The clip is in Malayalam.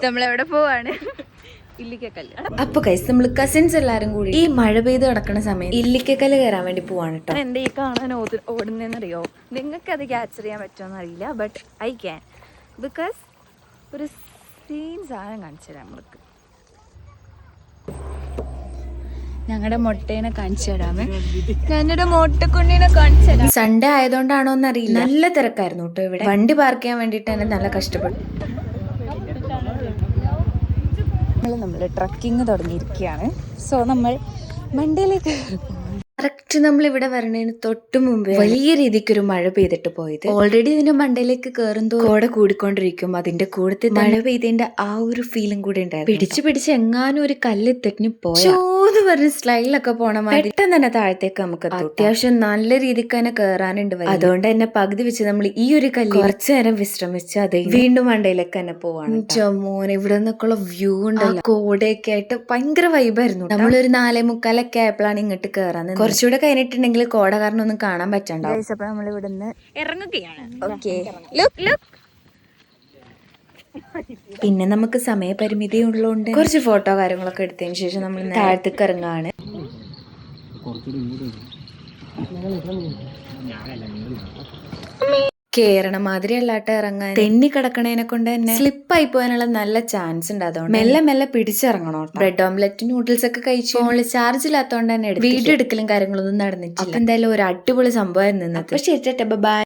നമ്മളെവിടെ പോവാണ്? ഇല്ലിക്കക്കല്ല്. അപ്പൊ കൈസ് നമ്മൾ കസിൻസ് എല്ലാരും കൂടി ഈ മഴ പെയ്ത് കിടക്കുന്ന സമയം ഇല്ലിക്കക്കല്ല് കയറാൻ വേണ്ടി പോവാണ് കേട്ടോ. എന്റെ ഈ കാണാൻ ഓടുന്നറിയോ? നിങ്ങൾക്ക് അത് ക്യാപ്ചർ ചെയ്യാൻ പറ്റുമോന്ന് അറിയില്ല, ബട്ട് ഐ ക്യാൻ. ബിക്കോസ് ഒരു സീൻ സാധനം കാണിച്ചു തരാം നമ്മൾക്ക്. ഞങ്ങളുടെ മുട്ടേനെ കാണിച്ചു തരാമേ. ഞങ്ങളുടെ മുട്ടക്കുണ്ണീനെ കാണിച്ചു തരാം. സൺഡേ ആയതുകൊണ്ടാണോ എന്നറിയില്ല, നല്ല തിരക്കായിരുന്നു കേട്ടോ ഇവിടെ. വണ്ടി പാർക്ക് ചെയ്യാൻ വേണ്ടിട്ട് തന്നെ നല്ല കഷ്ടപ്പെട്ടു. നമ്മൾ ട്രക്കിങ് തുടങ്ങിയിരിക്കുകയാണ്. സോ നമ്മൾ മണ്ടയിലേക്ക് കറക്റ്റ് നമ്മൾ ഇവിടെ വരണതിന് തൊട്ട് മുമ്പ് വലിയ രീതിക്ക് ഒരു മഴ പെയ്തിട്ട് പോയത്. ഓൾറെഡി ഇതിന്റെ മണ്ടയിലേക്ക് കയറുമ്പോ കോട കൂടിക്കൊണ്ടിരിക്കും. അതിന്റെ കൂടത്തെ മഴ പെയ്തതിന്റെ ആ ഒരു ഫീലും കൂടി ഉണ്ടായിരുന്നു. പിടിച്ച് എങ്ങാനും ഒരു കല്ല് തെറ്റിന് പോയെന്ന് പറഞ്ഞ സ്ലൈഡിലൊക്കെ പോണ മാതിരി പെട്ടെന്ന് തന്നെ താഴത്തേക്ക് നമുക്ക് അത്യാവശ്യം നല്ല രീതിക്ക് തന്നെ കയറാനുണ്ട്. അതുകൊണ്ട് തന്നെ പകുതി വെച്ച് നമ്മൾ ഈ ഒരു കല്ല് കുറച്ചു നേരം വിശ്രമിച്ച് അത് വീണ്ടും മണ്ടയിലേക്ക് തന്നെ പോവാണ്. മോനെ ഇവിടെ നിന്നൊക്കെയുള്ള വ്യൂ ഉണ്ടല്ലോ, കോടയൊക്കെ ആയിട്ട് ഭയങ്കര വൈബായിരുന്നു. നമ്മളൊരു 4:45 ആയപ്പോഴാണ് ഇങ്ങോട്ട് കയറാൻ. കുറച്ചുകൂടെ കഴിഞ്ഞിട്ടുണ്ടെങ്കിൽ കോട കാരണം ഒന്നും കാണാൻ പറ്റണ്ടാവും. അപ്പൊ നമ്മൾ ഇവിടുന്ന് ഇറങ്ങുകയാണ്. ഓക്കെ, പിന്നെ നമുക്ക് സമയപരിമിതി ഉള്ളതുകൊണ്ട് കുറച്ച് ഫോട്ടോ കാര്യങ്ങളൊക്കെ എടുത്തതിന് ശേഷം നമ്മൾ താഴത്തേക്ക് ഇറങ്ങാണ്. കേറണ മാതിരി അല്ലാട്ട് ഇറങ്ങാൻ തെന്നി കിടക്കണേനെ കൊണ്ട് തന്നെ സ്ലിപ്പായി പോകാനുള്ള നല്ല ചാൻസ് ഉണ്ട്. അതുകൊണ്ട് മെല്ലെ പിടിച്ചിറങ്ങണോ. ബ്രെഡ് ഓംലെറ്റ് നൂഡിൽസ് ഒക്കെ കഴിച്ചു. ഫോണിൽ ചാർജ് ഇല്ലാത്തതുകൊണ്ട് തന്നെ വീഡിയോ എടുക്കലും കാര്യങ്ങളൊന്നും നടന്നിട്ടില്ല. എന്തായാലും ഒരു അടിപൊളി സംഭവമായിരുന്നു ഇന്നത്തെ. ശരി, ബൈ.